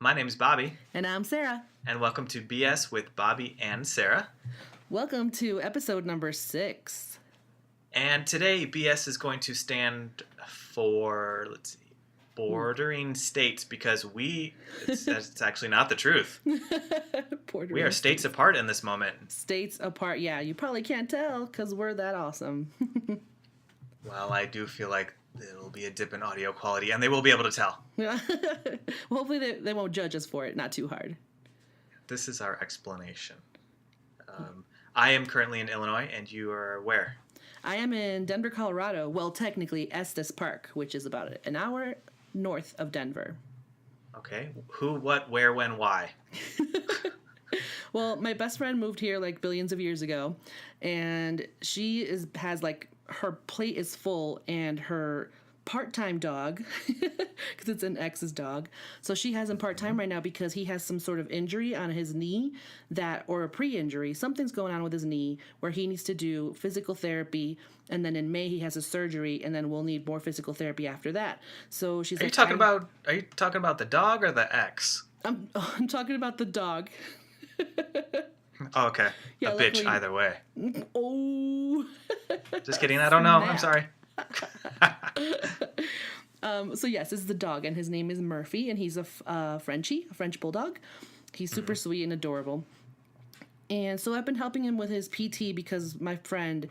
My name's Bobby, And I'm Sarah. and welcome to BS with Bobby and Sarah. Welcome to episode number 6. And today, BS is going to stand for, bordering states because it's actually not the truth. We are states apart in this moment. States apart, yeah. You probably can't tell because we're that awesome. Well, I do feel like it'll be a dip in audio quality, and they will be able to tell. Well, hopefully they won't judge us for it. Not too hard. This is our explanation. I am currently in Illinois, and you are where? I am in Denver, Colorado. Well, technically Estes Park, which is about an hour north of Denver. Okay. Who, what, where, when, why? Well, my best friend moved here like billions of years ago, and she has her plate is full, and her part-time dog, because it's an ex's dog, so she has him part-time right now because he has some sort of injury on his knee or a pre-injury. Something's going on with his knee where he needs to do physical therapy, and then in May he has a surgery, and then we'll need more physical therapy after that. So she's Are you talking about the dog or the ex? I'm talking about the dog. Oh, okay. Yeah, a bitch either way. Oh. Just kidding. I don't know. I'm Snap. sorry. So yes, this is the dog, and his name is Murphy, and he's a French bulldog. He's super sweet and adorable. And so I've been helping him with his PT because my friend,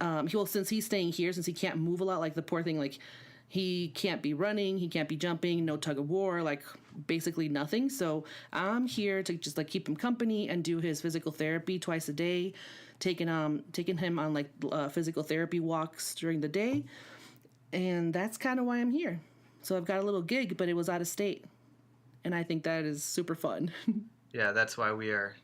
since he's staying here, since he can't move a lot, like the poor thing, like he can't be running, he can't be jumping, no tug of war, like basically nothing. So I'm here to just like keep him company and do his physical therapy twice a day, taking him on like physical therapy walks during the day. And that's kind of why I'm here. So I've got a little gig, but it was out of state. And I think that is super fun. Yeah, that's why we are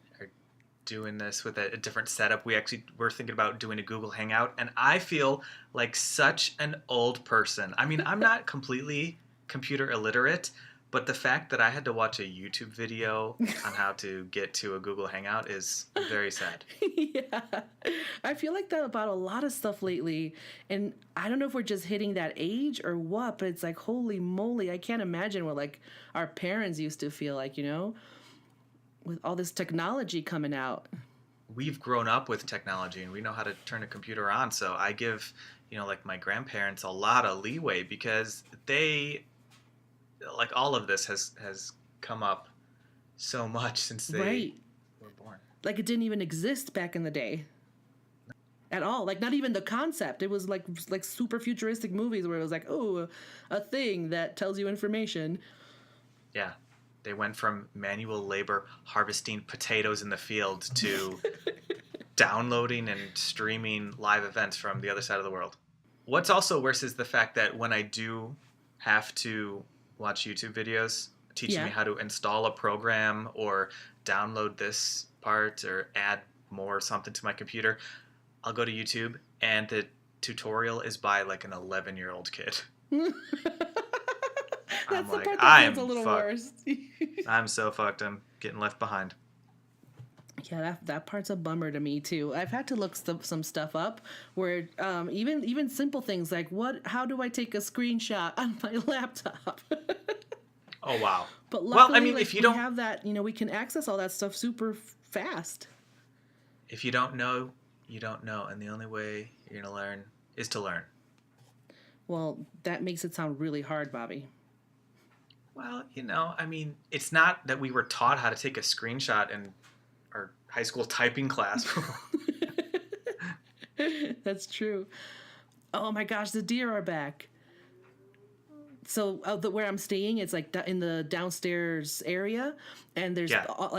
doing this with a different setup. We're thinking about doing a Google Hangout, and I feel like such an old person. I mean, I'm not completely computer illiterate, but the fact that I had to watch a YouTube video on how to get to a Google Hangout is very sad. Yeah. I feel like that about a lot of stuff lately. And I don't know if we're just hitting that age or what, but it's like, holy moly, I can't imagine what like our parents used to feel like, with all this technology coming out. We've grown up with technology and we know how to turn a computer on. So I give, like my grandparents a lot of leeway because they, like all of this has come up so much since they were born. Like it didn't even exist back in the day. At all. Like not even the concept. It was like super futuristic movies where it was like, oh, a thing that tells you information. Yeah. They went from manual labor harvesting potatoes in the field to downloading and streaming live events from the other side of the world. What's also worse is the fact that when I do have to watch YouTube videos teaching me how to install a program or download this part or add more or something to my computer, I'll go to YouTube and the tutorial is by like an 11-year-old kid. That's the part that feels a little fucked. worse. I'm so fucked. I'm getting left behind. Yeah, that part's a bummer to me too. I've had to look some stuff up where even simple things like how do I take a screenshot on my laptop? Oh wow. But luckily, well, I mean, if you don't have that, we can access all that stuff super fast. If you don't know, you don't know, and the only way you're gonna learn is to learn. Well, that makes it sound really hard, Bobby. Well, I mean, it's not that we were taught how to take a screenshot in our high school typing class. That's true. Oh my gosh, the deer are back. So where I'm staying, it's like in the downstairs area, and there's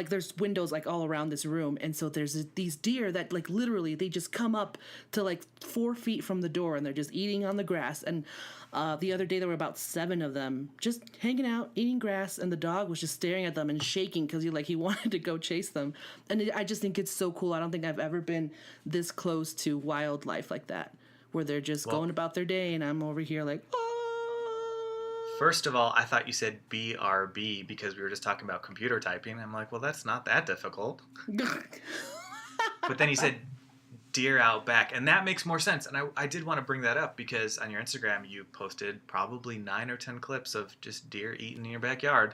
there's windows like all around this room, and so there's these deer that like literally they just come up to like 4 feet from the door, and they're just eating on the grass. And the other day there were about 7 of them just hanging out eating grass, and the dog was just staring at them and shaking because he wanted to go chase them. And I just think it's so cool. I don't think I've ever been this close to wildlife like that, where they're just going about their day, and I'm over here like, oh. First of all, I thought you said BRB because we were just talking about computer typing. I'm like, well, that's not that difficult. But then you said deer out back, and that makes more sense. And I did want to bring that up because on your Instagram you posted probably 9 or 10 clips of just deer eating in your backyard.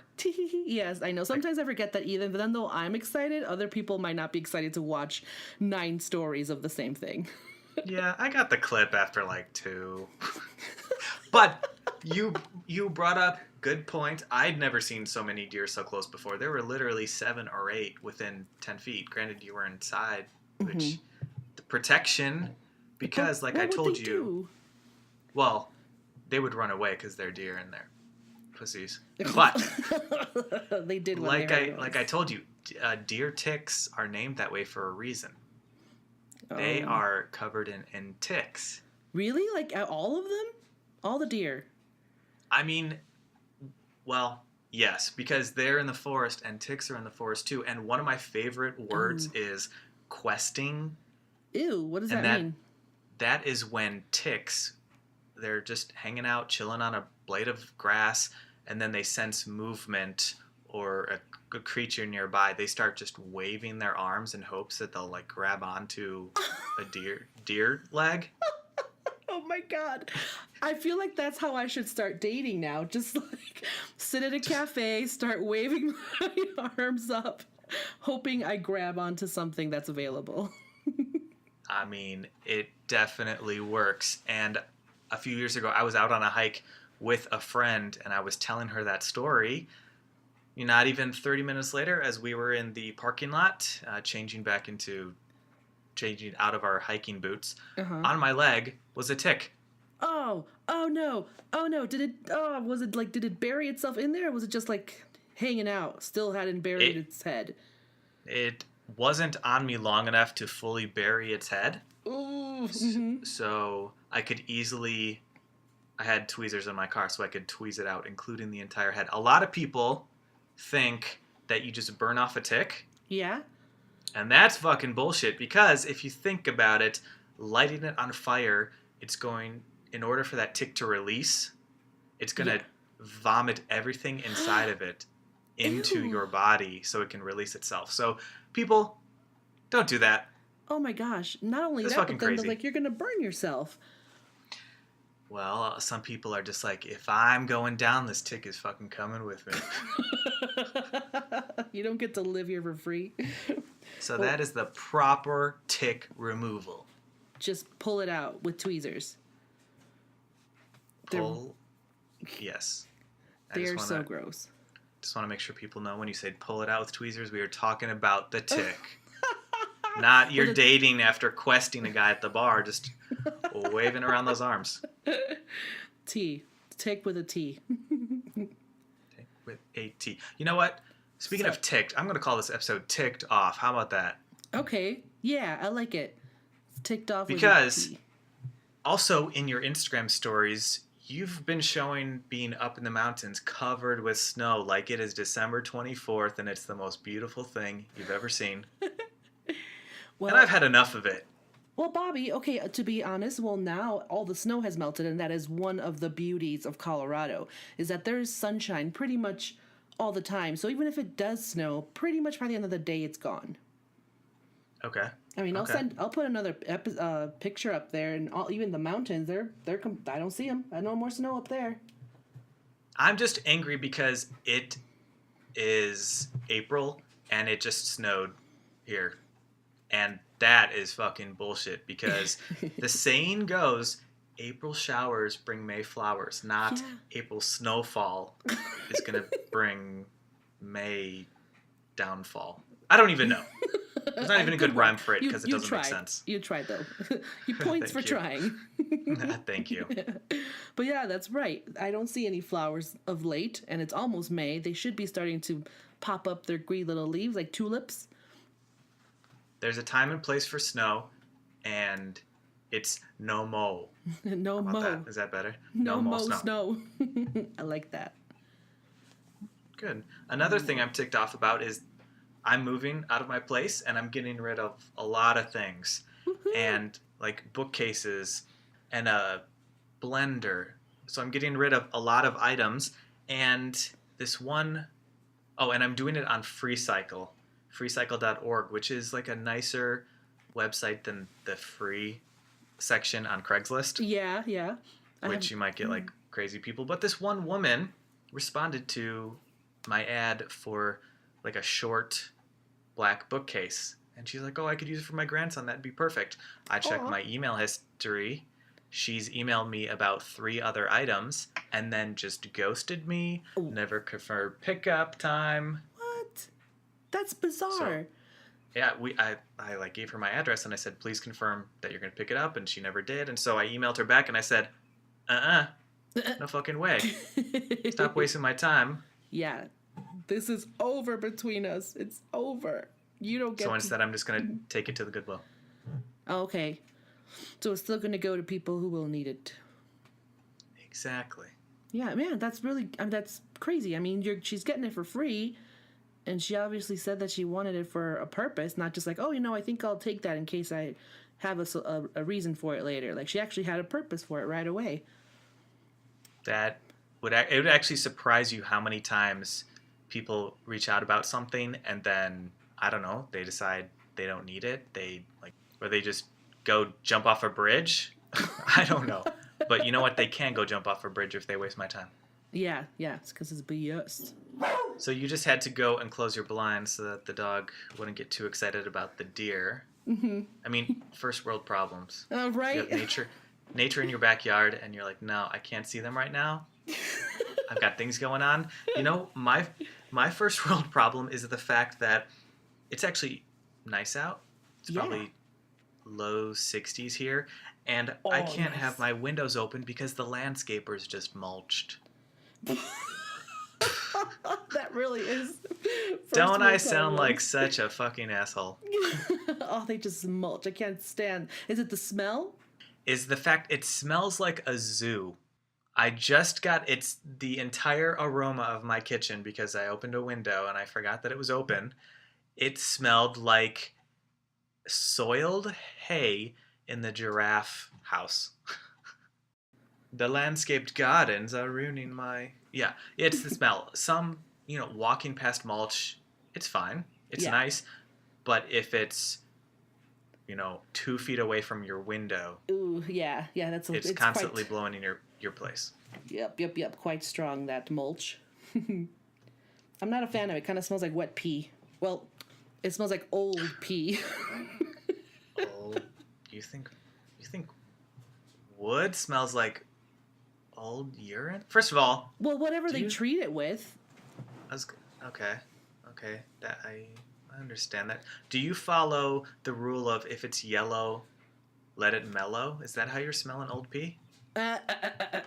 Yes, I know. Sometimes I forget that even then, though I'm excited, other people might not be excited to watch 9 stories of the same thing. Yeah, I got the clip after like 2. But you brought up good point. I'd never seen so many deer so close before. There were literally 7 or 8 within 10 feet. Granted, you were inside, which the protection, because like I told you, well, they would run away because they're deer and they're pussies. But they did. Like I told you, deer ticks are named that way for a reason. They are covered in ticks. Really? Like all of them? All the deer? I mean, well, yes, because they're in the forest and ticks are in the forest too. And one of my favorite words is questing. Ew, what does that mean? That is when ticks, they're just hanging out, chilling on a blade of grass, and then they sense movement or a creature nearby. They start just waving their arms in hopes that they'll like grab onto a deer leg. Oh my god. I feel like that's how I should start dating now. Just like sit at a cafe, start waving my arms up, hoping I grab onto something that's available. I mean, it definitely works. And a few years ago, I was out on a hike with a friend, and I was telling her that story. Not even 30 minutes later, as we were in the parking lot, changing out of our hiking boots, on my leg was a tick. Oh no. Did it bury itself in there, or was it just like hanging out, still hadn't buried its head? It wasn't on me long enough to fully bury its head. Ooh. So I had tweezers in my car, so I could tweeze it out, including the entire head. A lot of people think that you just burn off a tick. Yeah. And that's fucking bullshit, because if you think about it, lighting it on fire, in order for that tick to release, it's going to vomit everything inside of it into your body so it can release itself. So people, don't do that. Oh my gosh. Not only That's that, fucking but then crazy. like you're going to burn yourself. Well, some people are just like, if I'm going down, this tick is fucking coming with me. You don't get to live here for free. So that is the proper tick removal. Just pull it out with tweezers. Yes. They're so gross. Just want to make sure people know when you say pull it out with tweezers, we are talking about the tick. Not you're dating after questing a guy at the bar, just waving around those arms. T. Tick with a T. Tick with a T. You know what? Speaking of ticked, I'm going to call this episode Ticked Off. How about that? Okay. Yeah, I like it. Ticked off because also in your Instagram stories, you've been showing being up in the mountains covered with snow like it is December 24th and it's the most beautiful thing you've ever seen. Well, and I've had enough of it. Well, Bobby, okay, to be honest, now all the snow has melted, and that is one of the beauties of Colorado, is that there's sunshine pretty much all the time. So even if it does snow, pretty much by the end of the day, it's gone. Okay. I mean, I'll put another picture up there, and even the mountains, I don't see them. I no more snow up there. I'm just angry because it is April and it just snowed here. And that is fucking bullshit, because the saying goes, April showers bring May flowers, not April snowfall is going to bring May downfall. I don't even know. There's not even a good rhyme for it because it doesn't make sense. You tried, though. You points for trying. Thank you. But yeah, that's right. I don't see any flowers of late, and it's almost May. They should be starting to pop up their green little leaves like tulips. There's a time and place for snow, and it's no mo. No mo. That? Is that better? No mo snow. I like that. Good. Another thing I'm ticked off about is I'm moving out of my place, and I'm getting rid of a lot of things. Woo-hoo. And like bookcases and a blender. So I'm getting rid of a lot of items, and this one, and I'm doing it on FreeCycle. freecycle.org, which is like a nicer website than the free section on Craigslist, Yeah, yeah. which you might get like crazy people. But this one woman responded to my ad for like a short black bookcase. And she's like, oh, I could use it for my grandson. That'd be perfect. I checked Aw. my email history. She's emailed me about 3 other items and then just ghosted me. Oh. Never confirmed pickup time. What? That's bizarre. Yeah, I like gave her my address and I said, please confirm that you're going to pick it up. And she never did. And so I emailed her back and I said, no fucking way. Stop wasting my time. Yeah. This is over between us. It's over. You don't get So instead, I'm just going to take it to the Goodwill. Okay. So it's still going to go to people who will need it. Exactly. Yeah, man, that's really, that's crazy. I mean, she's getting it for free, and she obviously said that she wanted it for a purpose, not just like, oh, I think I'll take that in case I have a reason for it later. Like, she actually had a purpose for it right away. It would actually surprise you how many times people reach out about something and then, I don't know, they decide they don't need it. Or they just go jump off a bridge. I don't know. But you know what? They can go jump off a bridge if they waste my time. Yeah, it's because it's BS. So you just had to go and close your blinds so that the dog wouldn't get too excited about the deer. Mm-hmm. I mean, first world problems. Right? You have nature in your backyard, and you're like, no, I can't see them right now. I've got things going on. My first world problem is the fact that it's actually nice out. It's probably low 60s here, and I can't have my windows open because the landscaper's just mulched. That really is. Don't I sound like such a fucking asshole? Oh, they just mulch. I can't stand. Is it the smell? Is the fact it smells like a zoo. It's the entire aroma of my kitchen because I opened a window and I forgot that it was open. It smelled like soiled hay in the giraffe house. The landscaped gardens are ruining my... Yeah, it's the smell. Some, walking past mulch, it's fine. It's nice. But if it's, 2 feet away from your window... Ooh, yeah, it's constantly blowing in your place. Yep. Quite strong, that mulch. I'm not a fan of it. It kind of smells like wet pee. Well, it smells like old pee. Old? You think wood smells like old urine? First of all... Well, whatever they treat it with. Okay. That I understand that. Do you follow the rule of if it's yellow, let it mellow? Is that how you're smelling old pee?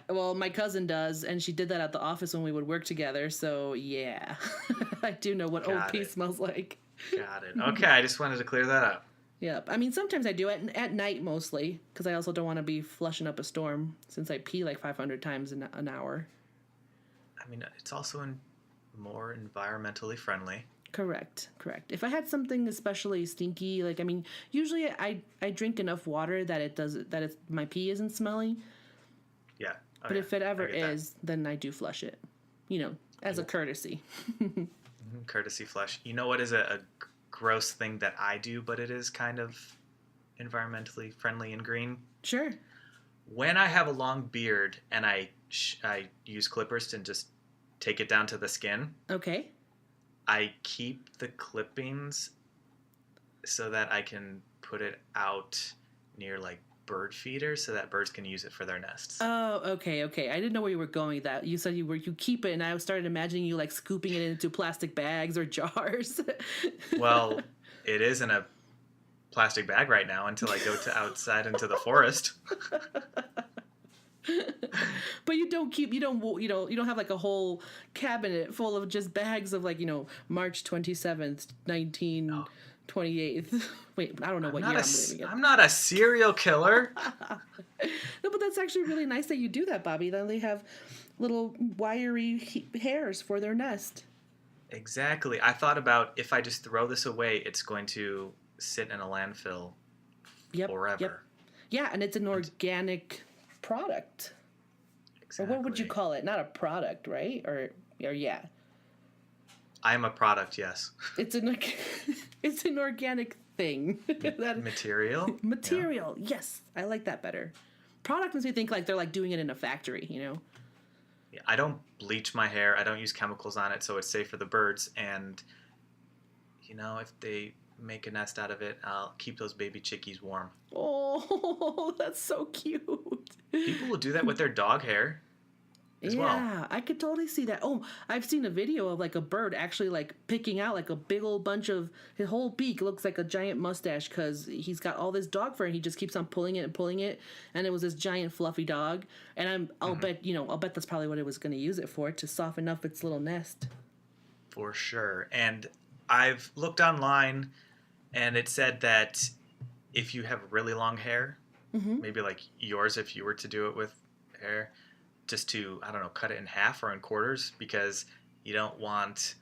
Well, my cousin does, and she did that at the office when we would work together, so yeah. I do know what old pee smells like. Got it. Okay, I just wanted to clear that up. Yep. I mean, sometimes I do it at night mostly, because I also don't want to be flushing up a storm, since I pee like 500 times an hour. I mean, it's also more environmentally friendly. Correct. If I had something especially stinky, usually I drink enough water that my pee isn't smelly. Yeah. But if it ever is, then I do flush it, as a courtesy. Courtesy flush. You know what is a gross thing that I do, but it is kind of environmentally friendly and green? Sure. When I have a long beard and I use clippers to just take it down to the skin. Okay. I keep the clippings so that I can put it out near like bird feeders so that birds can use it for their nests. Oh, okay. I didn't know where you were going with that. You said you keep it, and I started imagining you like scooping it into plastic bags or jars. Well, it is in a plastic bag right now until I go outside into the forest. But you don't have like a whole cabinet full of just bags of March 27th, 1928. Wait, I don't know what year I'm living in. I'm not a serial killer. No, but that's actually really nice that you do that, Bobby. Then they have little wiry hairs for their nest. Exactly. I thought about if I just throw this away, it's going to sit in a landfill forever. Yep. Yeah, and it's an organic product. Exactly. Or what would you call it? Not a product, right? Or yeah. I am a product, yes. It's an organic thing. Material? Material. Yeah. Yes. I like that better. Product makes me think like they're like doing it in a factory, you know? Yeah, I don't bleach my hair. I don't use chemicals on it, so it's safe for the birds. And, if they make a nest out of it, I'll keep those baby chickies warm. Oh, that's so cute. People will do that with their dog hair as well. Yeah, I could totally see that. Oh, I've seen a video of like a bird actually like picking out like a big old bunch of his whole beak looks like a giant mustache because he's got all this dog fur and he just keeps on pulling it and pulling it, and it was this giant fluffy dog. And I'll bet that's probably what it was going to use it for, to soften up its little nest. For sure. And I've looked online, and it said that if you have really long hair, maybe like yours, if you were to do it with hair, just to, I don't know, cut it in half or in quarters, because you don't want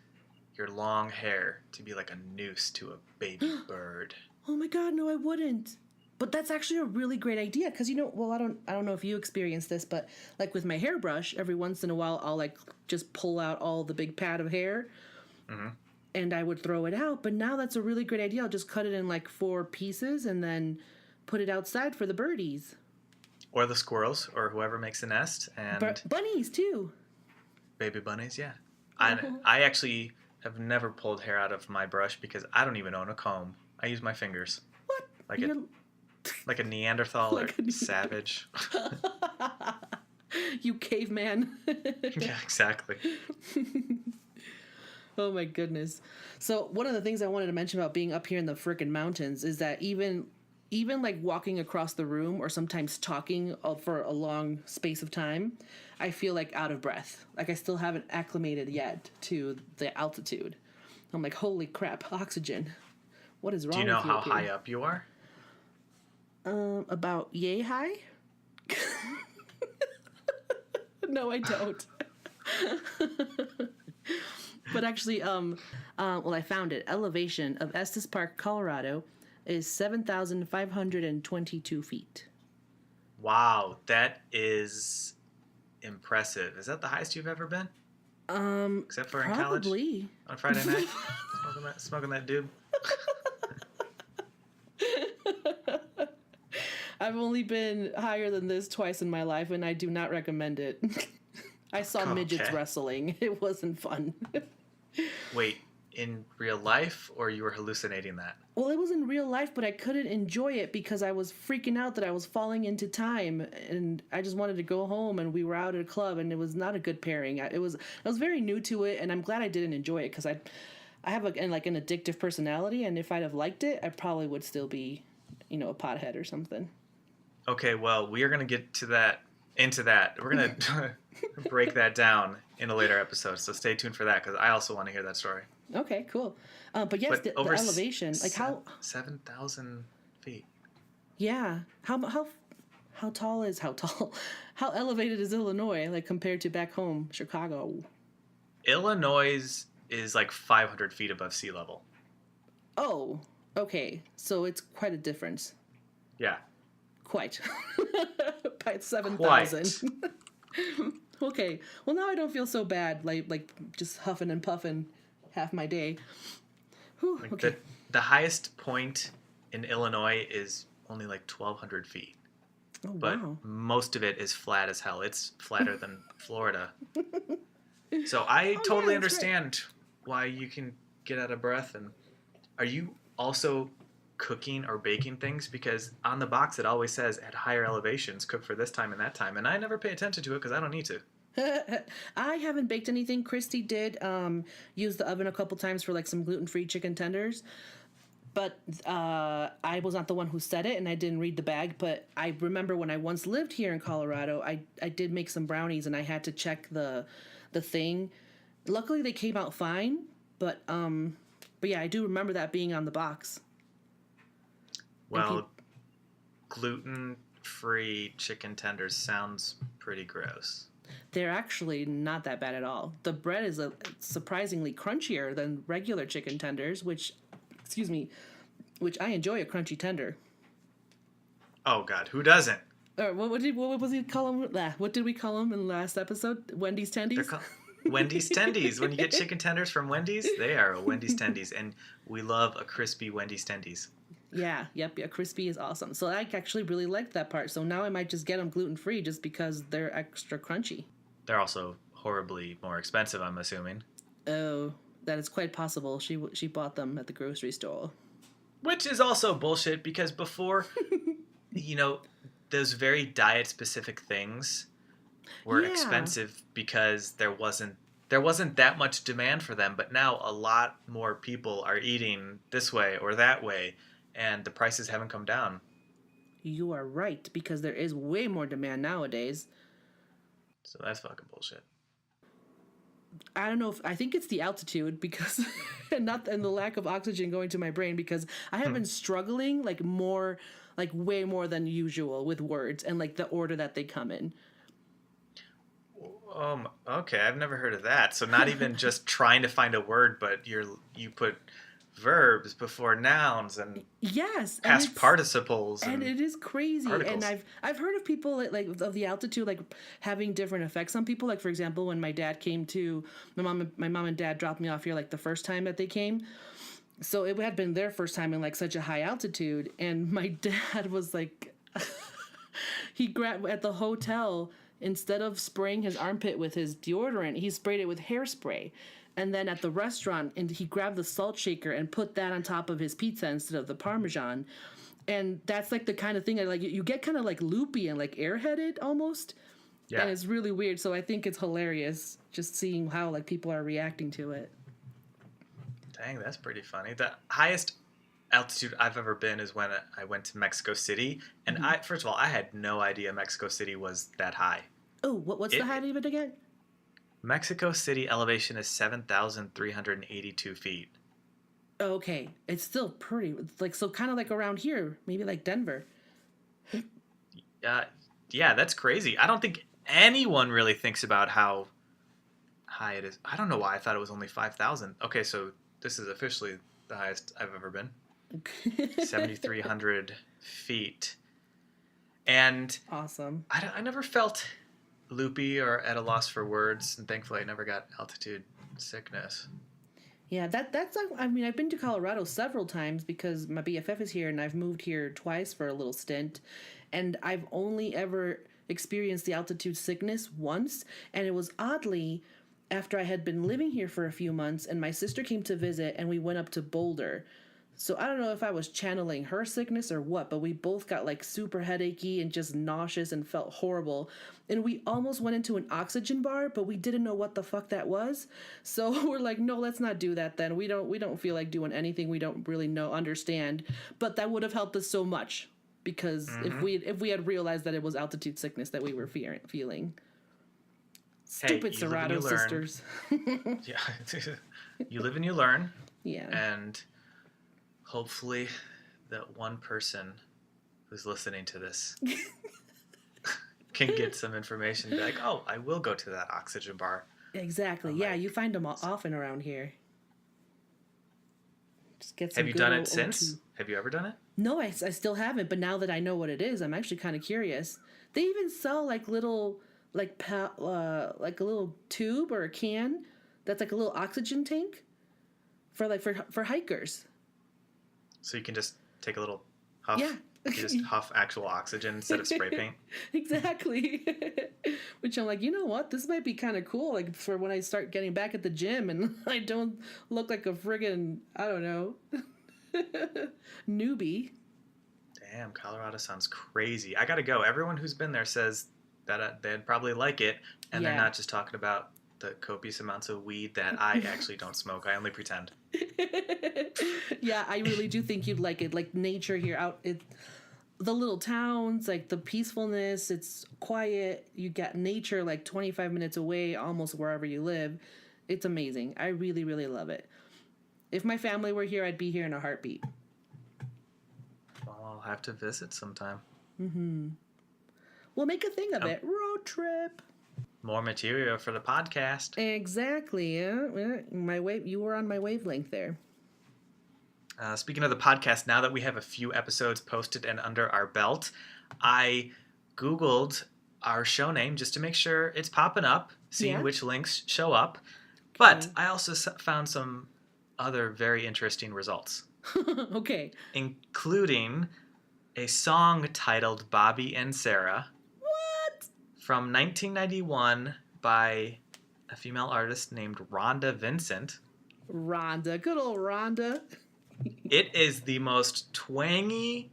your long hair to be like a noose to a baby bird. Oh my God, no, I wouldn't. But that's actually a really great idea because, well, I don't know if you experience this, but like with my hairbrush, every once in a while I'll like just pull out all the big pad of hair and I would throw it out. But now that's a really great idea. I'll just cut it in like 4 pieces and then put it outside for the birdies. Or the squirrels, or whoever makes the nest. And bunnies, too. Baby bunnies, yeah. I actually have never pulled hair out of my brush because I don't even own a comb. I use my fingers. What? Like a Neanderthal savage. You caveman. Yeah, exactly. Oh, my goodness. So one of the things I wanted to mention about being up here in the frickin' mountains is that even like walking across the room or sometimes talking for a long space of time, I feel like out of breath. Like I still haven't acclimated yet to the altitude. I'm like, holy crap, oxygen. What is wrong with you? Do you know how high up you are? About yay high? No, I don't. But actually, I found it. Elevation of Estes Park, Colorado is 7,522 feet. Wow, that is impressive. Is that the highest you've ever been? Except for probably. In college? On Friday night? smoking that doob? I've only been higher than this twice in my life, and I do not recommend it. I saw midgets wrestling. It wasn't fun. Wait, in real life, or you were hallucinating that? Well, it was in real life, but I couldn't enjoy it because I was freaking out that I was falling into time, and I just wanted to go home, and we were out at a club, and it was not a good pairing. I was very new to it, and I'm glad I didn't enjoy it because I have an addictive personality, and if I'd have liked it, I probably would still be, a pothead or something. Okay, well, we are going to get into that. We're going to break that down in a later episode, so stay tuned for that because I also want to hear that story. Okay, cool. But yes, the elevation, like how 7,000 feet. Yeah, how tall? How elevated is Illinois, like compared to back home, Chicago? Illinois is like 500 feet above sea level. Oh, okay. So it's quite a difference. Yeah. Quite. By 7,000. Okay. Well, now I don't feel so bad, like just huffing and puffing half my day. Whew, okay. The highest point in Illinois is only like 1,200 feet. Oh, but wow. most of it is flat as hell. It's flatter than Florida. So I totally understand why you can get out of breath. And are you also cooking or baking things? Because on the box it always says at higher elevations, cook for this time and that time. And I never pay attention to it because I don't need to. I haven't baked anything. Christy did use the oven a couple times for like some gluten-free chicken tenders. But I was not the one who said it, and I didn't read the bag. But I remember when I once lived here in Colorado, I did make some brownies, and I had to check the thing. Luckily, they came out fine. But yeah, I do remember that being on the box. Well, gluten-free chicken tenders sounds pretty gross. They're actually not that bad at all. The bread is surprisingly crunchier than regular chicken tenders, which I enjoy a crunchy tender. Oh God, who doesn't? What was he call them? What did we call them in the last episode? Wendy's Tendies? They're called Wendy's Tendies. When you get chicken tenders from Wendy's, they are Wendy's Tendies, and we love a crispy Wendy's Tendies. Yeah, yep, yeah. Crispy is awesome. So I actually really liked that part. So now I might just get them gluten free just because they're extra crunchy. They're also horribly more expensive, I'm assuming. Oh, that is quite possible. She bought them at the grocery store. Which is also bullshit because before, you know, those very diet specific things were Yeah, expensive because there wasn't that much demand for them, but now a lot more people are eating this way or that way and the prices haven't come down. you are right because there is way more demand nowadays. So that's fucking bullshit. I don't know if I think it's the altitude because and the lack of oxygen going to my brain because I have been struggling like more like way more than usual with words and like the order that they come in. Okay, I've never heard of that. So not even just trying to find a word, but you put verbs before nouns and Yes, past participles and and it is crazy. And articles. I've heard of people like of the altitude like having different effects on people. Like for example, when my dad came to my mom and dad dropped me off here like the first time that they came. So it had been their first time in like such a high altitude, and my dad was like, he grabbed at the hotel instead of spraying his armpit with his deodorant, he sprayed it with hairspray. And then at the restaurant, and he grabbed the salt shaker and put that on top of his pizza instead of the Parmesan. And that's like the kind of thing that like you get kind of like loopy and like airheaded almost. And Yeah. it's really weird. So I think it's hilarious just seeing how like people are reacting to it. Dang, that's pretty funny. The highest altitude I've ever been is when I went to Mexico City, and I first of all I had no idea Mexico City was that high. Oh, what's the height of it again? Mexico City elevation is 7,382 feet. Oh, okay, it's still pretty like so kind of like around here, maybe like Denver. Uh, yeah, that's crazy. I don't think anyone really thinks about how high it is. I don't know why I thought it was only 5,000. Okay, so this is officially the highest I've ever been. 7,300 feet. And Awesome. I never felt loopy or at a loss for words, and thankfully I never got altitude sickness. Yeah, that's I mean I've been to Colorado several times because my BFF is here and I've moved here twice for a little stint, and I've only ever experienced the altitude sickness once, and it was oddly after I had been living here for a few months and my sister came to visit and we went up to Boulder. So I don't know if I was channeling her sickness or what, but we both got like super headachy and just nauseous and felt horrible. And we almost went into an oxygen bar, but we didn't know what the fuck that was. So we're like, no, let's not do that then. We don't feel like doing anything we don't really understand. But that would have helped us so much because if we had realized that it was altitude sickness that we were feeling. Stupid Hey, you live and Serato you learn. sisters. Yeah. You live and you learn, Yeah. and hopefully that one person who's listening to this can get some information and be like, oh, I will go to that oxygen bar. Exactly. Yeah, you find them often around here. Just get some Have you good done old it since? O2. Have you ever done it? No, I still haven't, but now that I know what it is, I'm actually kind of curious. They even sell like little, like like a little tube or a can that's like a little oxygen tank for like for hikers. So you can just take a little huff. Yeah. You just huff actual oxygen instead of spray paint. Exactly. Which I'm like, you know what? This might be kind of cool. Like for when I start getting back at the gym and I don't look like a friggin', I don't know, newbie. Damn, Colorado sounds crazy. I gotta go. Everyone who's been there says that they'd probably like it, and they're Yeah. not just talking about the copious amounts of weed that I actually don't smoke. I only pretend. Yeah, I really do think you'd like it. Like nature here out the little towns, like the peacefulness, it's quiet. You got nature like 25 minutes away, almost wherever you live. It's amazing. I really, really love it. If my family were here, I'd be here in a heartbeat. Well, I'll have to visit sometime. We'll make a thing of it. Road trip. More material for the podcast. Exactly. Yeah. You were on my wavelength there. Speaking of the podcast, now that we have a few episodes posted and under our belt, I Googled our show name just to make sure it's popping up, seeing Yeah. which links show up. But Okay. I also found some other very interesting results, Okay. including a song titled Bobby and Sarah What? from 1991 by a female artist named Rhonda Vincent. Rhonda. Good old Rhonda. It is the most twangy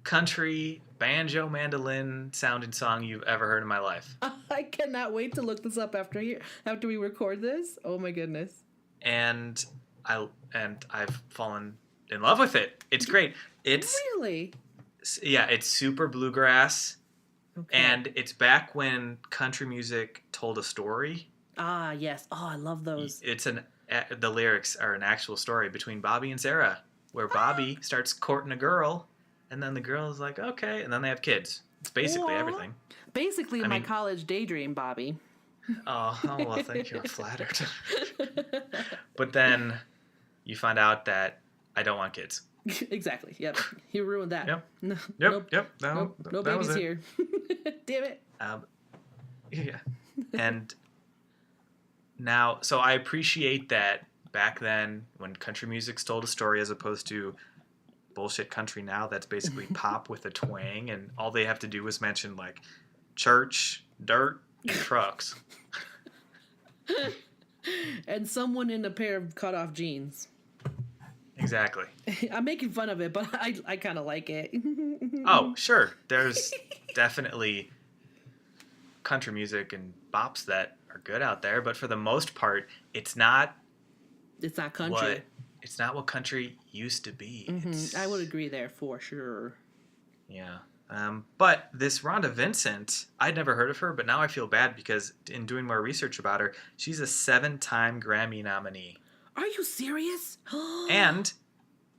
country banjo mandolin sounding song you've ever heard in my life. I cannot wait to look this up after we record this. Oh my goodness. And I've fallen in love with it. It's great. It's Really? yeah, it's super bluegrass. Okay. And it's back when country music told a story. Ah, yes. Oh, I love those. The lyrics are an actual story between Bobby and Sarah, where Bobby starts courting a girl, and then the girl is like, okay, and then they have kids. It's basically Aw. everything. Basically, I my mean- college daydream, Bobby. Oh, well, thank you. I'm flattered. But then you find out that I don't want kids. Exactly. Yep. You ruined that. Yep. No, Yep. no that babies was it. here. Damn it. Yeah. And now, so I appreciate that back then when country music's told a story as opposed to bullshit country now that's basically pop with a twang, and all they have to do is mention like church, dirt, and trucks. And someone in a pair of cut-off jeans. Exactly. I'm making fun of it, but I kind of like it. Oh, sure. There's definitely country music and bops that are good out there, but for the most part, it's not It's not country. what country used to be. I would agree there for sure. Yeah. But this Rhonda Vincent, I'd never heard of her, but now I feel bad because in doing more research about her, she's a 7-time Grammy nominee. Are you serious? And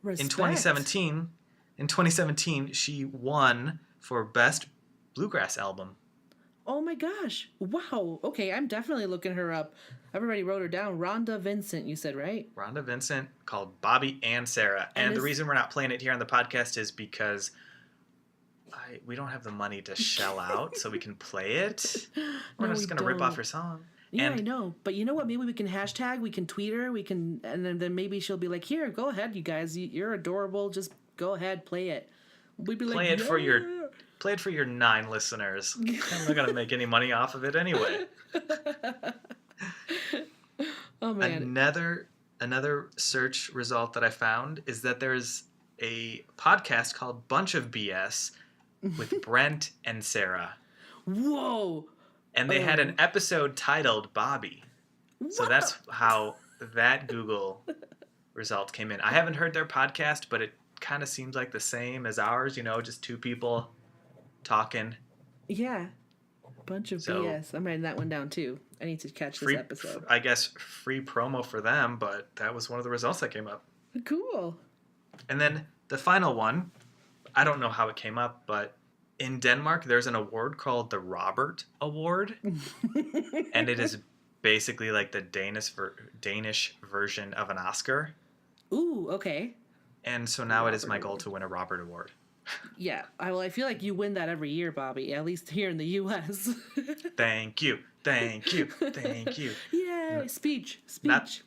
Respect. in 2017, she won for Best Bluegrass Album. Oh my gosh. Wow. Okay, I'm definitely looking her up. I've already wrote her down. Rhonda Vincent, you said, right? Rhonda Vincent, called Bobby and Sarah. And the reason we're not playing it here on the podcast is because we don't have the money to shell out so we can play it. We're No, just we going to rip off don't. her song. Yeah, And I know. But you know what? Maybe we can hashtag, we can tweet her, and then maybe she'll be like, here, go ahead, you guys. You're adorable. Just go ahead, play it. We'd be play like, it for your 9 listeners. I'm not going to make any money off of it anyway. Oh, man. Another search result that I found is that there's a podcast called Bunch of BS with Brent and Sarah. Whoa. And they had an episode titled Bobby. So that's how that Google result came in. I haven't heard their podcast, but it kind of seems like the same as ours, just two people talking. Yeah. Bunch of BS. I'm writing that one down, too. I need to catch this episode. I guess free promo for them, but that was one of the results that came up. Cool. And then the final one, I don't know how it came up, but in Denmark, there's an award called the Robert Award. And it is basically like the Danish version of an Oscar. Ooh, okay. And so now it is my goal to win a Robert Award. Yeah. I feel like you win that every year, Bobby, at least here in the U.S. Thank you. Thank you. Thank you. Yay. Speech. Speech.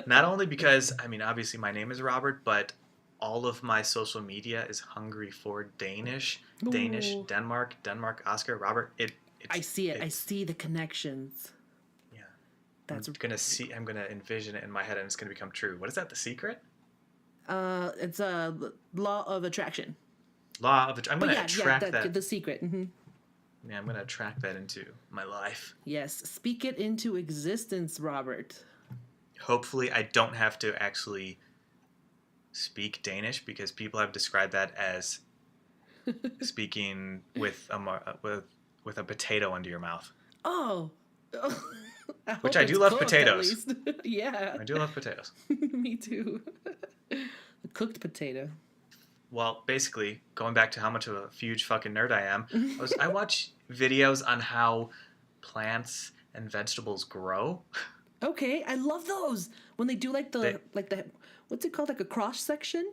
Not only because, obviously my name is Robert, but all of my social media is hungry for Danish, Ooh. Denmark, Oscar, Robert. I see it. I see the connections. Yeah. That's I'm gonna envision it in my head and it's gonna become true. What is that, The Secret? It's a law of attraction. I'm gonna attract that. The Secret. Mm-hmm. Yeah, I'm gonna attract that into my life. Yes, speak it into existence, Robert. Hopefully I don't have to actually speak Danish because people have described that as speaking with a potato under your mouth. Oh. Which I do love potatoes. Yeah. I do love potatoes. Me too. A cooked potato. Well, basically, going back to how much of a huge fucking nerd I am, I watch videos on how plants and vegetables grow. Okay, I love those. When they do like the what's it called, like a cross section,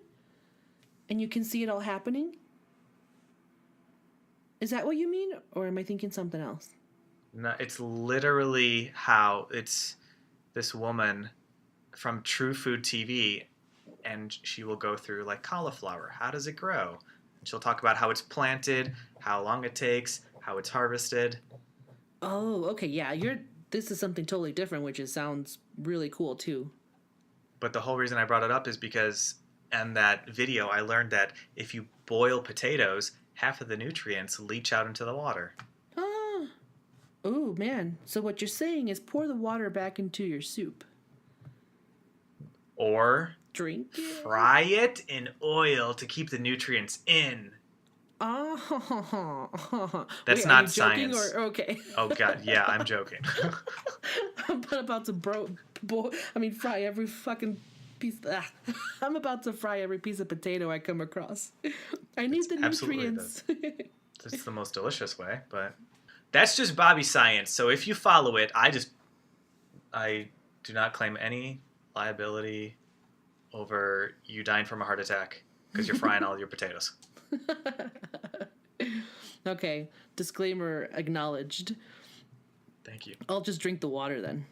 and you can see it all happening. Is that what you mean, or am I thinking something else? No, it's literally how it's this woman from True Food TV, and she will go through like cauliflower. How does it grow? And she'll talk about how it's planted, how long it takes, how it's harvested. Oh, okay, yeah. This is something totally different, which sounds really cool too. But the whole reason I brought it up is because in that video I learned that if you boil potatoes, half of the nutrients leach out into the water. Ah. Oh, man. So what you're saying is pour the water back into your soup. Or Drink it. fry it in oil to keep the nutrients in. Oh. That's Wait, not are you joking science. or okay? Oh god, yeah, I'm joking. I'm about to fry every fucking piece. I'm about to fry every piece of potato I come across. I need the nutrients. It's the most delicious way, but that's just Bobby science. So if you follow it, I do not claim any liability over you dying from a heart attack because you're frying all your potatoes. Okay, disclaimer acknowledged. Thank you. I'll just drink the water then.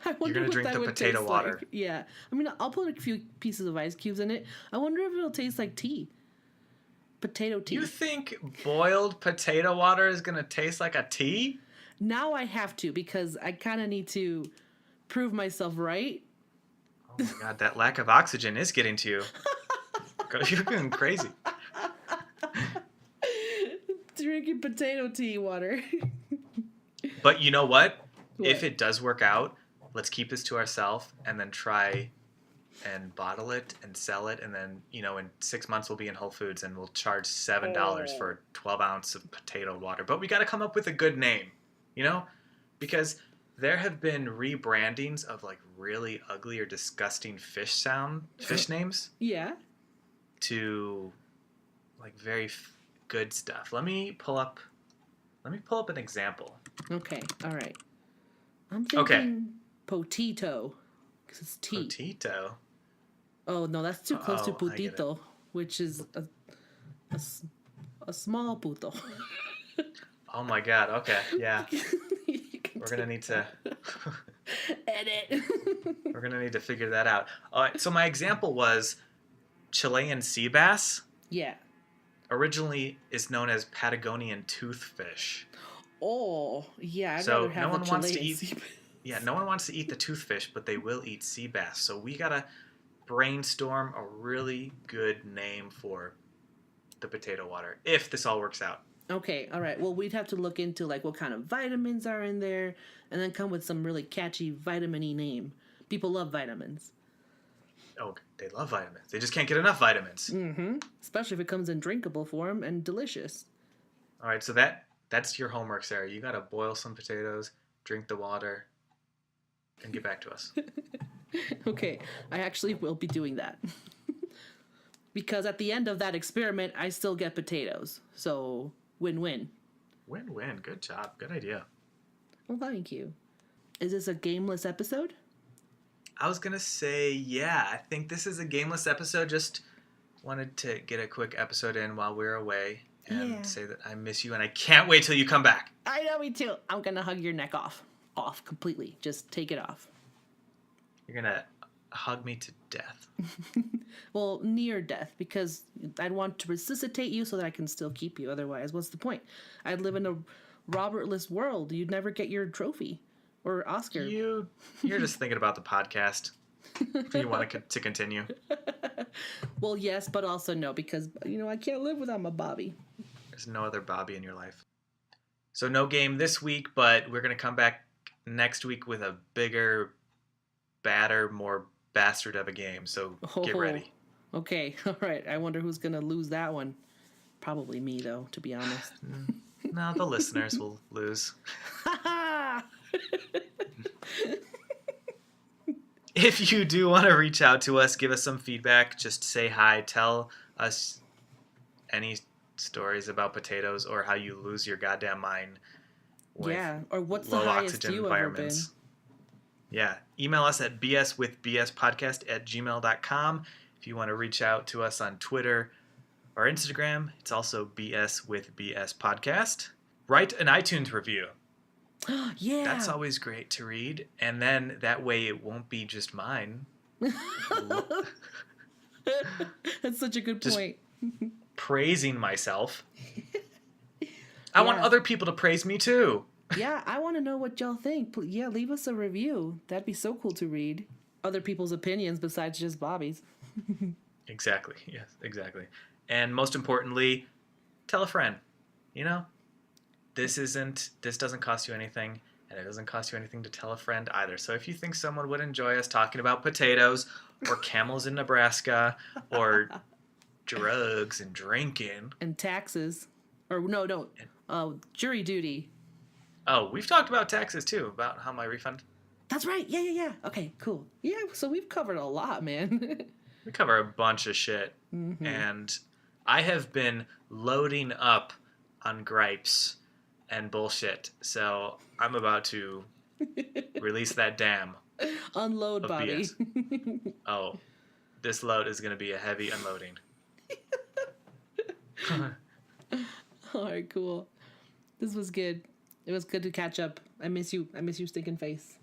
You're gonna drink the potato water. Like. Yeah, I mean, I'll put a few pieces of ice cubes in it. I wonder if it'll taste like tea. Potato tea. You think boiled potato water is gonna taste like a tea? Now I have to because I kind of need to prove myself right. Oh my god, that lack of oxygen is getting to you. You're going crazy. Drinking potato tea water. But you know what? What? If it does work out, let's keep this to ourselves and then try and bottle it and sell it. And then, in 6 months we'll be in Whole Foods and we'll charge $7 for 12 ounce of potato water. But we got to come up with a good name, because there have been rebrandings of like really ugly or disgusting fish names. Yeah. To like very good stuff. Let me pull up an example. Okay. All right. I'm thinking potito because it's tea. Potito. Oh no, that's too close to I get putito, which is a small puto. Oh my god. Okay. Yeah. We're gonna need to edit. We're gonna need to figure that out. All right. So my example was Chilean sea bass. Yeah. Originally is known as Patagonian toothfish. Oh, yeah. I'd So rather have no one the wants to Chilean eat. sea bass. Yeah, no one wants to eat the toothfish, but they will eat sea bass. So we gotta brainstorm a really good name for the potato water if this all works out. Okay, all right. Well, we'd have to look into like what kind of vitamins are in there, and then come with some really catchy vitamin-y name. People love vitamins. Oh, they love vitamins. They just can't get enough vitamins. Mm-hmm. Especially if it comes in drinkable form and delicious. All right, so that's your homework, Sarah. You gotta boil some potatoes, drink the water, and get back to us. Okay, I actually will be doing that. Because at the end of that experiment, I still get potatoes. So, win-win. Win-win. Good job. Good idea. Well, thank you. Is this a gameless episode? I was gonna say, yeah, I think this is a gameless episode. Just wanted to get a quick episode in while we're away and say that I miss you and I can't wait till you come back. I know, me too. I'm gonna hug your neck off completely. Just take it off. You're gonna hug me to death. Well, near death, because I'd want to resuscitate you so that I can still keep you. Otherwise, what's the point? I'd live in a Robertless world. You'd never get your trophy or Oscar. You're just thinking about the podcast. You want to continue. Well, yes, but also no, because, I can't live without my Bobby. There's no other Bobby in your life. So no game this week, but we're going to come back next week with a bigger, badder, more bastard of a game. So get ready. Okay, all right. I wonder who's going to lose that one. Probably me, though, to be honest. No, the listeners will lose. If you do want to reach out to us, give us some feedback, just say hi, tell us any stories about potatoes or how you lose your goddamn mind with or what's the low highest oxygen you environments. ever been? Yeah, email us at bswithbspodcast@gmail.com. If you want to reach out to us on Twitter or Instagram, it's also BS with BS Podcast. Write an iTunes review. Yeah. That's always great to read. And then that way it won't be just mine. That's such a good Just point. praising myself. I want other people to praise me too. Yeah, I want to know what y'all think. Yeah, leave us a review. That'd be so cool to read. Other people's opinions besides just Bobby's. Exactly. Yes, exactly. And most importantly, tell a friend. You know, this doesn't cost you anything, and it doesn't cost you anything to tell a friend either. So if you think someone would enjoy us talking about potatoes or camels in Nebraska or drugs and drinking and taxes, or no, jury duty. Oh, we've talked about taxes too, about how my refund. That's right. Yeah. Okay, cool. Yeah, so we've covered a lot, man. We cover a bunch of shit. Mm-hmm. And I have been loading up on gripes and bullshit. So I'm about to release that dam. Unload, of Bobby. BS. Oh, this load is going to be a heavy unloading. All right, cool. This was good. It was good to catch up. I miss you. I miss you, stinking face.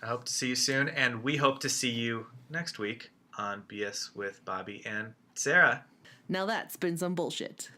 I hope to see you soon, and we hope to see you next week on BS with Bobby and Sarah. Now that's been some bullshit.